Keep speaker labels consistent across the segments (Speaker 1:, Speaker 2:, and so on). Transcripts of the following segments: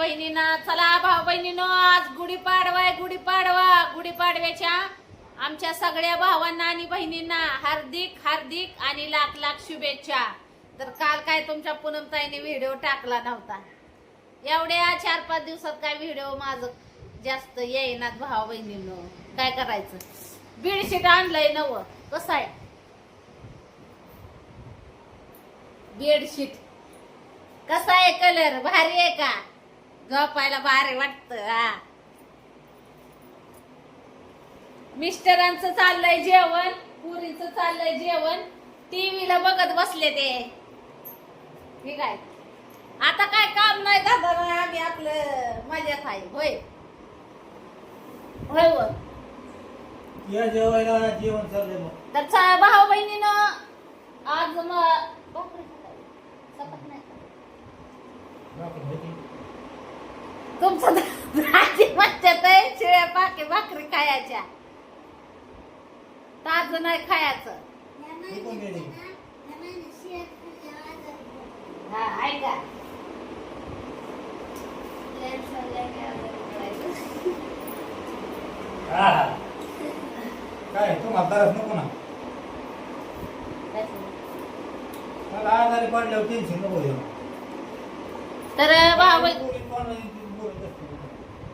Speaker 1: बहिणींना, चला भाऊ बहिणीनो, आज गुढीपाडवा आहे. गुढीपाडव्याच्या आमच्या सगळ्या भावांना आणि बहिणींना हार्दिक हार्दिक आणि लाख लाख शुभेच्छा. तर काल काय तुमच्या पूनमताईने व्हिडिओ टाकला नव्हता. एवढ्या 4-5 दिवसात काय व्हिडिओ माझं जास्त येईनात भाऊ बहिणींनो. काय करायचं. बेडशीट आणलंय नवं. कसं आहे बेडशीट? कसा आहे कलर? भारी आहे का? झोपायला भारी वाटत. हा, मिस्टरांचं चाललंय जेवण, पुरीचं चाललंय जेवण, टीव्हीला बघत बसले ते. ठीक आहे, आता काय काम नाही दादा, आम्ही आपलं मजात आहे. होय होय व
Speaker 2: या जेवायला जेवण चाललंय मग.
Speaker 1: तर भाऊ बहिणीनं आज मग सपत नाही तुमचं भाजी म्हणतात आहे, शिळ्या पाके भाकरी खायच्या, ताज नाही खायचं. हा ऐका,
Speaker 2: काय तू म्हाताराच नको ना. मला आजारी पडल्यावर टेन्शन नको घेऊ.
Speaker 1: तर भाऊ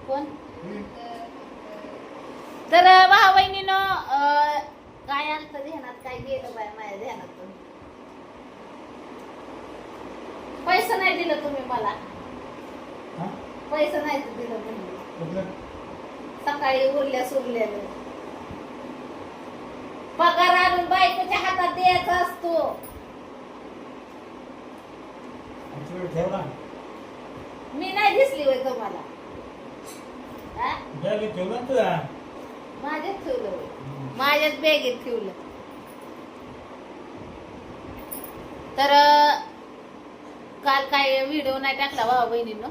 Speaker 1: कोण तर भाऊ बहिणीनं काय आलं ध्यानात, काय गेलं बाय माझ्या ध्यानातून. पैसे नाही दिलं तुम्ही मला. पैसे नाही दिलं तुम्ही. सकाळी उरल्या सुरलेलं पगार आणून बायकोच्या हातात द्यायचा असतो. मी नाही दिसली होय तुम्हाला? माझ्याच ठेवलं होय, माझ्याच बॅगेत ठेवलं. तर काल काय व्हिडिओ नाही टाकला भाऊ बहिणींनो.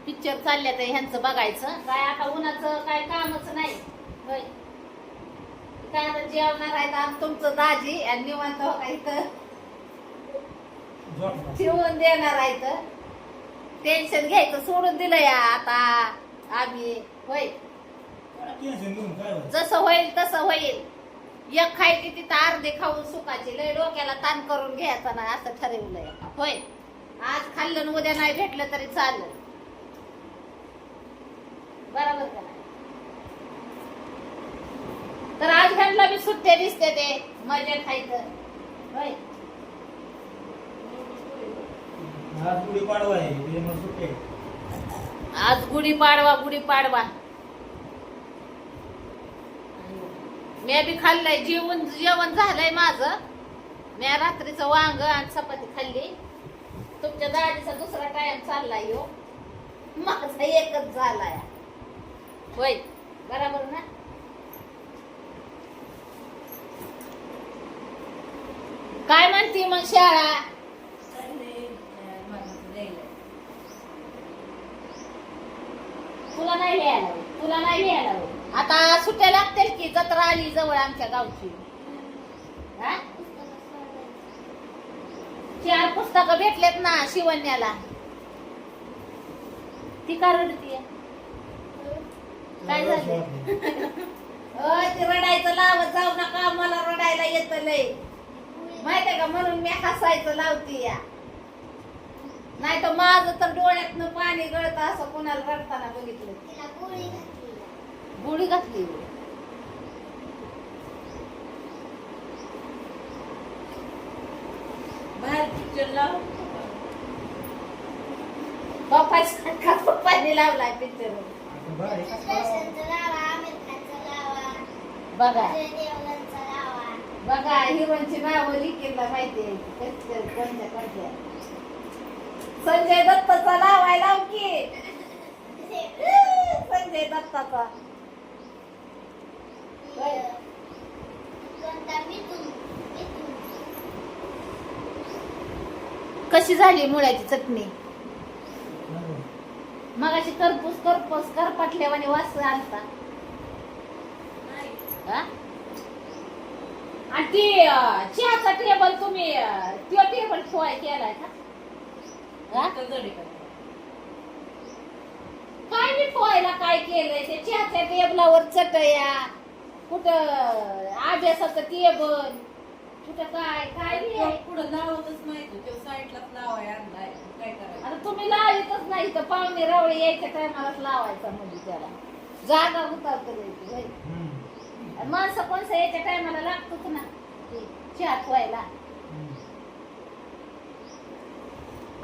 Speaker 1: पिक्चर चालल्यात ह्यांचं बघायचं. काय आता उन्हाचं काय कामच नाही. होय, काय आता जेवणार आहेत आम तुमचं दाजी आणि निवांत हो का इथं ठेवून देणार आहेत. टेन्शन घ्यायचं सोडून दिलं या आता आम्ही. होय, जसं होईल तसं होईल. एक खायची तिथं अर्धे खाऊन सुखाची, लय डोक्याला ताण करून घ्यायचा नाही असं ठरवलंय. होय, आज खाल्लं उद्या नाही भेटलं तरी चाललं. बरोबर का नाही? तर आज ह्यांना मी सुट्ट्या दिसते ते मजा खायचं. होय,
Speaker 2: आज गुढीपाडवा आहे, मग सुट्टी.
Speaker 1: आज गुढीपाडवा. मी बी खाल्लंय, जेवण झालंय माझं. मी रात्रीचं वांग आणि चपाती खाल्ली. तुमच्या दाढीचा दुसरा टाइम चाललाय हो, माझा एकच झालाय. होय, बरोबर ना? काय म्हणती मग शाळा? तुला नाही लिहायला आता सुट्ट्या लागतील की? जत्रा आली जवळ आमच्या गावची. 4 पुस्तकं भेटलेत ना शिवण्याला. ती का रडतीये? काय झालं? ते रडायचं लावत जाऊ नका, मला रडायला येत लय माहितीये का, म्हणून मी हसायचं लावती या. नाही तर माझं तर डोळ्यातनं पाणी गळत असं कोणाला रडताना बघितलं. गोळी घातली. बाहेर पिक्चर लाव. पप्पाने लावलाय पिक्चर. बघा बघा, हिरोची नावं लिखीला माहितीये कोणत्या. संजय दत्ताचा लावाय लाव की. संजय दत्ताचा. कशी झाली मुळ्याची चटणी? मगाशी करपूस करपटल्यावानी वास आलता. आणि ती चहाचा टेबल तुम्ही, तो टेबल ठेवाय केलाय का?
Speaker 2: नाही.
Speaker 1: हा?
Speaker 2: नाही.
Speaker 1: आणि ती चहाचा टेबल तुम्ही तो टेबल ठेवाय केलाय का?
Speaker 2: 1 जडी.
Speaker 1: शिकवायला काय केलंय ते चहाच्या टेबलावर चटया कुठं अभ्यासाचं टेबल कुठं काय काय लिहाय?
Speaker 3: पुढं लावतच नाही तो साईडलाच लावाय आणलाय काय करायचं.
Speaker 1: आता तुम्ही लावितच नाही तर पाहुणे रावळे यायच्या टायमालाच लावायचा म्हणजे त्याला जागा उतारत द्यायची होय.
Speaker 2: हम्म.
Speaker 1: आणि माणसं कोणसं यायच्या टायमाला लागतोच ना ते चहा ठेवायला.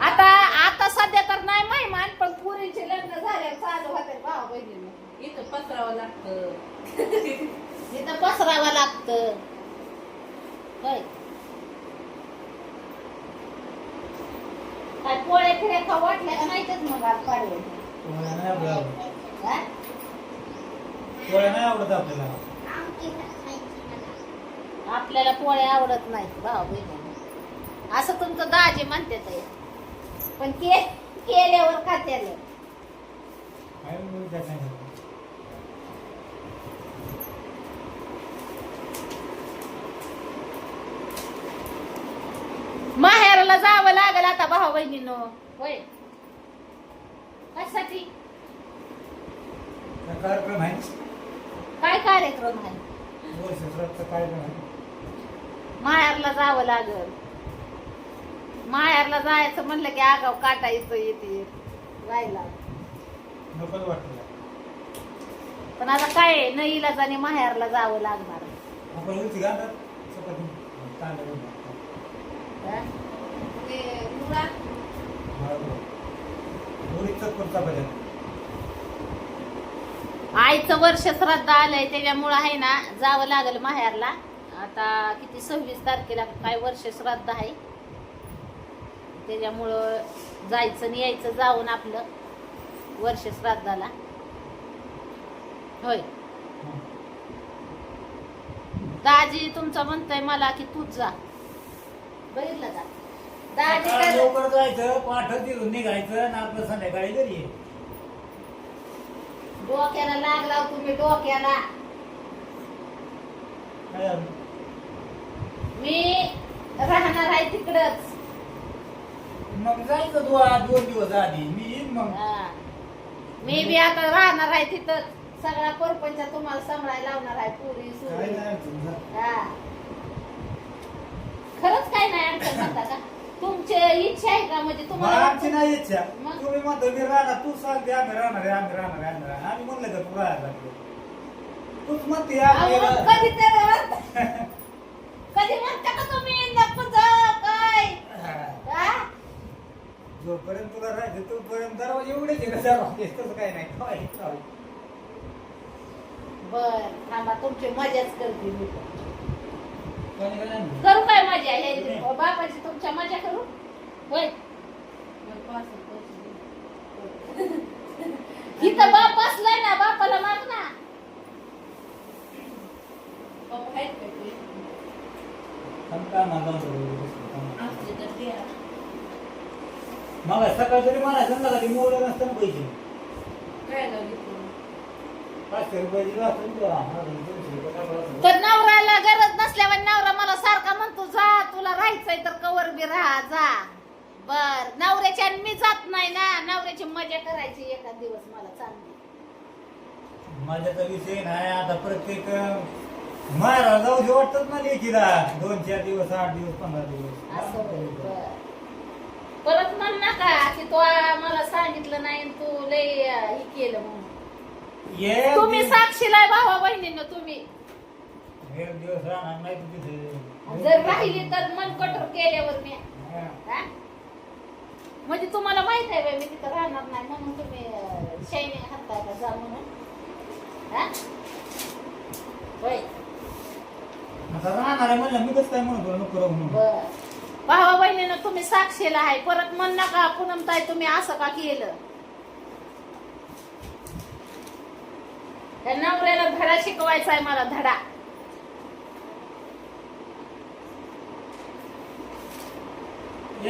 Speaker 1: आता आता सध्या तर नाही महिमान पण पुरीचे लग्न झाल्यावर चालू होते भाऊ बहिणीनं.
Speaker 3: इथं पसरावं लागतं.
Speaker 1: इथं पसरावं लागतं होय. काय पोळ्या फिऱ्या खाऊ वाटल्या का नाहीतच मग आज पाडवे
Speaker 2: पोळ्या नाही आवडत.
Speaker 1: हा?
Speaker 2: पोळ्या नाही आवडत आपल्याला.
Speaker 1: आपल्याला पोळ्या आवडत नाहीत भाऊ बहिणी असं तुमचं दाजी म्हणते ते पण केल्यावर खात्याला
Speaker 2: काय म्हणून काय सांगायचं?
Speaker 1: माहेरला जावं लागेल आता भाऊ बहिणीनो होय. कशासाठी
Speaker 2: काय कार्यक्रम आहे?
Speaker 1: काय कार्यक्रम आहे?
Speaker 2: वर्षश्राद्धचा कार्यक्रम आहे.
Speaker 1: माहेरला जावं लागल. माहेरला जायचं म्हणलं की आगाव काटा येते जायला.
Speaker 2: नकोच वाटतं.
Speaker 1: पण आता काय न इलाजाने माहेरला जावं लागणार.
Speaker 2: आपण उलटी घालतात चपाती तांदूळ घालतात.
Speaker 1: हा?
Speaker 3: ते मुळा
Speaker 2: उडीदचं पण चपात्या.
Speaker 1: आईचं वर्ष श्राद्ध आलंय त्याच्यामुळं आहे ना जावं लागल माहेरला. आता किती 26 तारखेला काय वर्ष श्राद्ध आहे त्याच्यामुळं जायचं आणि यायचं जाऊन आपलं वर्ष श्राद्धाला होय. दाजी तुमचं म्हणतंय मला की तूच जा बघितलं का दाजी
Speaker 2: सकाळी
Speaker 1: काय
Speaker 2: लवकर जायचं पाठ तिथून निघायचं आणि आपलं संध्याकाळी घरी ये.
Speaker 1: डोक्याला लागला तुम्ही डोक्याला.
Speaker 2: काय झालं?
Speaker 1: मी राहणार आहे तिकडच.
Speaker 2: मग जायचं 2 दिवस आधी मी येईन मग.
Speaker 1: मी बी आता राहणार आहे तिथं सगळा परपंच तुम्हाला सांभाळायला लावणार आहे पुरी
Speaker 2: काय
Speaker 1: सुरी.
Speaker 2: नाही अडचण झाली.
Speaker 1: हा. खरंच काय नाही अडचण म्हणता का तुमची इच्छा आहे का म्हणजे
Speaker 2: मग
Speaker 1: तुम्हाला
Speaker 2: आमची नाही इच्छा.
Speaker 1: मग?
Speaker 2: तुम्ही म्हणतो मी राहणार तू सांगते आम्ही राहणार आहे आम्ही राहणार आहे आम्ही राहणार. आम्ही म्हणलं का तू राहायला लागलो. तूच म्हणते
Speaker 1: अहो,
Speaker 2: आपल्याला.
Speaker 1: कधी तर कधी म्हणता का तुम्ही नको जाऊ काय हा?
Speaker 2: जोपर्यंत तुला राहायचं तोपर्यंत दरवाजे एवढेच आहे का दरवाजे तसं काही नाही काय काय.
Speaker 1: बर थांबा तुमची मजाच करते मी पण.
Speaker 2: कोणी काय नाही.
Speaker 1: करू काय मजा हे बापाची तुमच्या मजा करू होय. इथं बाप बसलाय ना बापाला माग ना.
Speaker 3: पप्पा आहेत का ते?
Speaker 2: थांब का माझा थांब.
Speaker 3: आमचे तर ते आहे.
Speaker 2: मग सकाळ जरी म्हणायचं ना कधी मोडलं नसतं ना पैसे.
Speaker 3: काय लावली
Speaker 2: 500 रुपये दिला असेल तुला. 200 रुपये टाकला असेल.
Speaker 1: तर नवऱ्याला गरज नसल्यावर नवरा मला सारखा म्हणतो जा तुला राहायचंय तर कवर बी राहा जा. बर नवऱ्याच्या मी जात नाही ना नवऱ्याची मजा करायची एखाद दिवस मला चांगली.
Speaker 2: माझ्याचा विषय नाही आता प्रत्येक मारा जाऊ दे वाटत ना लेखीला 2-4 दिवस 8 दिवस 15 दिवस.
Speaker 1: असं होय, बर. परत म्हण नका की तो मला सांगितलं नाही आणि तू लय हे केलं म्हणून.
Speaker 2: एक
Speaker 1: तुम्ही
Speaker 2: दिवस-
Speaker 1: साक्षीला भावा बहिणीनं तुम्ही
Speaker 2: एक दिवस राहणार नाही तू तिथे.
Speaker 1: जर राहिली तर मन कठोर केल्यावर मी
Speaker 2: हा.
Speaker 1: हा? म्हणजे तुम्हाला माहित आहे बाई मी तिथं राहणार नाही म्हणून तुम्ही शायनिंग हाताय का जा म्हणून हा? होय
Speaker 2: आता राहणार आहे म्हणलं मी कसं काय म्हणतो नको राहू म्हणून.
Speaker 1: बर भावा बहिणीनं तुम्ही साक्षीला आहे परत म्हण नका पूनमताई तुम्ही असं का केलं. त्या नवऱ्याला धडा शिकवायचा आहे मला धडा.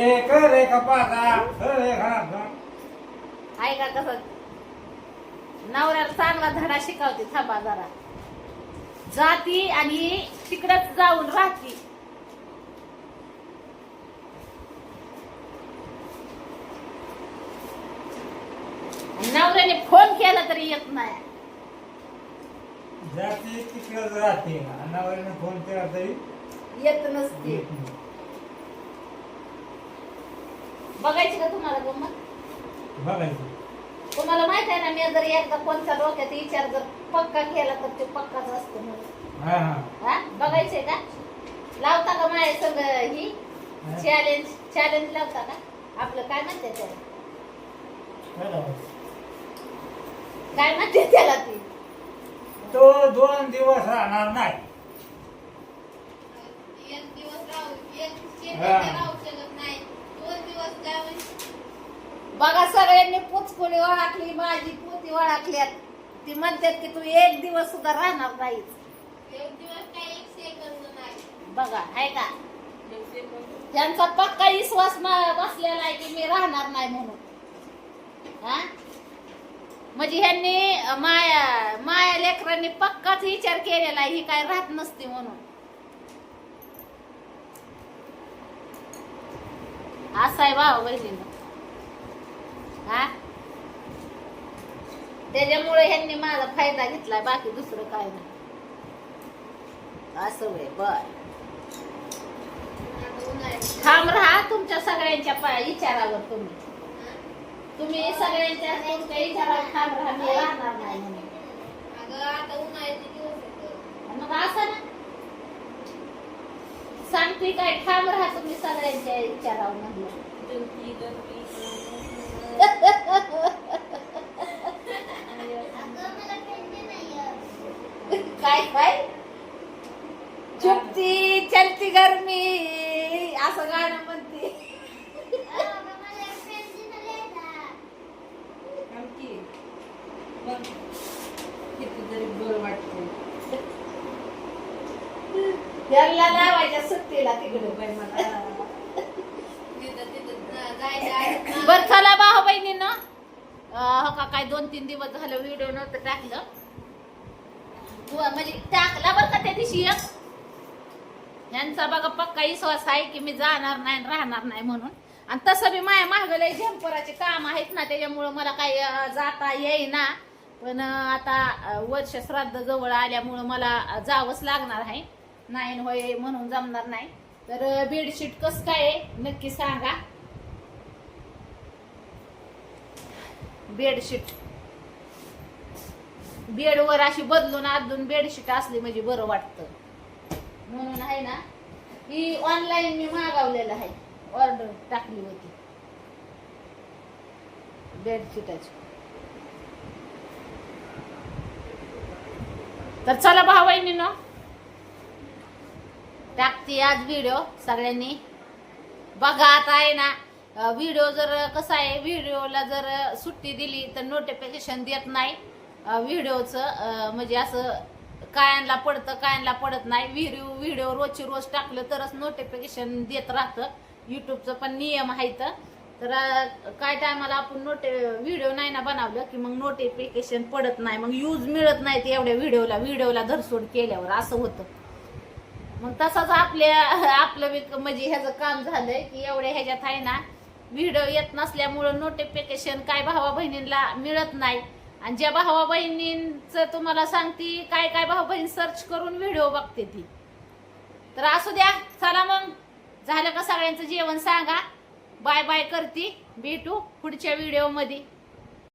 Speaker 2: एक रे कपाका रे घा.
Speaker 1: आहे का कसं नवऱ्याला चांगला धडा शिकवते थांबा जरा. जाती आणि तिकडच जाऊन राहती. नवऱ्याने फोन केला तरी येत नाही.
Speaker 2: जाते तिकडं राहते नवऱ्याने फोन केला तरी
Speaker 1: येत नसते.
Speaker 2: येत नाही.
Speaker 1: बघायची का तुम्हाला गंमत?
Speaker 2: बघायचं.
Speaker 1: तुम्हाला माहित आहे ना, मी जर एकदा कोणत्या डोक्यात विचार जर पक्का केला तर ते पक्काच असतो म्हणून.
Speaker 2: हा हा
Speaker 1: हा बघायचंय का? लावता का माझ्या संग ही चॅलेंज लावता का? आपलं काय म्हणते त्याला? काय म्हणते त्याला ती?
Speaker 2: तो 2 दिवस राहणार नाही.
Speaker 3: एक दिवस राहू
Speaker 2: हा.
Speaker 3: राहू शकत नाही. 2 दिवस काय होईल?
Speaker 1: बघा सगळ्यांनी पुचकुली ओळखली, माझी पोती ओळखल्यात. ती म्हणतात की तू एक दिवस सुद्धा राहणार नाही.
Speaker 3: एक दिवस काय 1 सेकंद नाही.
Speaker 1: बघा आहे का?
Speaker 3: 1 सेकंद.
Speaker 1: त्यांचा पक्का विश्वास बसलेला आहे की मी राहणार नाही म्हणून. हा म्हणजे ह्यांनी माया लेकरांनी पक्काच विचार केलेला आहे ही काय राहत नसते म्हणून. असं आहे भाऊ बहिणीनं. हा त्याच्यामुळे ह्यांनी माझा फायदा घेतलाय, बाकी दुसरं काय नाही. असं होय बर.
Speaker 3: आता उन्हाळ्यात
Speaker 1: ठाम राहा तुमच्या सगळ्यांच्या विचारावर. तुम्ही सगळ्यांच्या तुमच्या विचारावर ठाम राहा, मी राहणार नाही म्हणून.
Speaker 3: अगं आता उन्हाळ्याचे दिवस आहेत.
Speaker 1: मग असं ना सांगते काय, ठाम राहा तुम्ही सगळ्यांच्या विचारावर म्हणलं.
Speaker 3: जंती जंती.
Speaker 1: काय काय चुपती चलती गरमी असं गाणं म्हणते.
Speaker 3: आमची मग कितीतरी बरं वाटतं.
Speaker 1: याला लावायच्या सुट्टीला तिकडे.
Speaker 3: बाई मला तिथं जायचं आहे.
Speaker 1: बर चला भाऊ बहिणीनं हो का काय 2-3 दिवस झालं व्हिडिओ नव्हतं टाकलं. म्हणजे टाकला बरं का त्या दिवशी एक. यांचा बघा पक्का विश्वास आहे की मी जाणार नाही राहणार नाही म्हणून. आणि तसं बी माया मागलंय झंपराचे काम आहेत ना, त्याच्यामुळं मला काही जाता येईना. पण आता वर्ष श्राद्ध जवळ आल्यामुळं मला जावंच लागणार आहे. नाही होय म्हणून जमणार नाही. तर बेडशीट कसं काय आहे नक्की सांगा. बेडशीट बेडवर अशी बदलून आदलून बेडशीट असली म्हणजे बरं वाटतं म्हणून आहे ना. ही ऑनलाईन मी मागवलेलं आहे, ऑर्डर टाकली होती बेडशीटाची. तर चला भाऊ बहिणीनो टाकते आज व्हिडिओ. सगळ्यांनी बघा. आता आहे ना व्हिडिओ जर कसा आहे, व्हिडिओला जर सुट्टी दिली तर नोटिफिकेशन देत नाही व्हिडिओचं. म्हणजे असं कायांना पडतं कायांना पडत नाही. व्हिडिओ रोजची रोज टाकलं तरच नोटिफिकेशन देत राहतं. युट्यूबचं पण नियम आहेत. तर काय टायमाला आपण व्हिडिओ नाही ना बनवलं की मग नोटिफिकेशन पडत नाही, मग यूज मिळत नाही ते एवढ्या व्हिडिओला धरसोड केल्यावर असं होतं. मग तसंच आपलं म्हणजे ह्याचं काम झालंय की एवढ्या ह्याच्यात आहे ना व्हिडिओ येत नसल्यामुळं नोटिफिकेशन काय भावा बहिणींना मिळत नाही. आणि ज्या भावा बहिणींचं तुम्हाला सांगते काय काय भावा बहीण सर्च करून व्हिडिओ बघते ती. तर असू द्या. चला मग झालं का सगळ्यांचं जेवण सांगा. बाय बाय करती. भेटू पुढच्या व्हिडिओ मध्ये.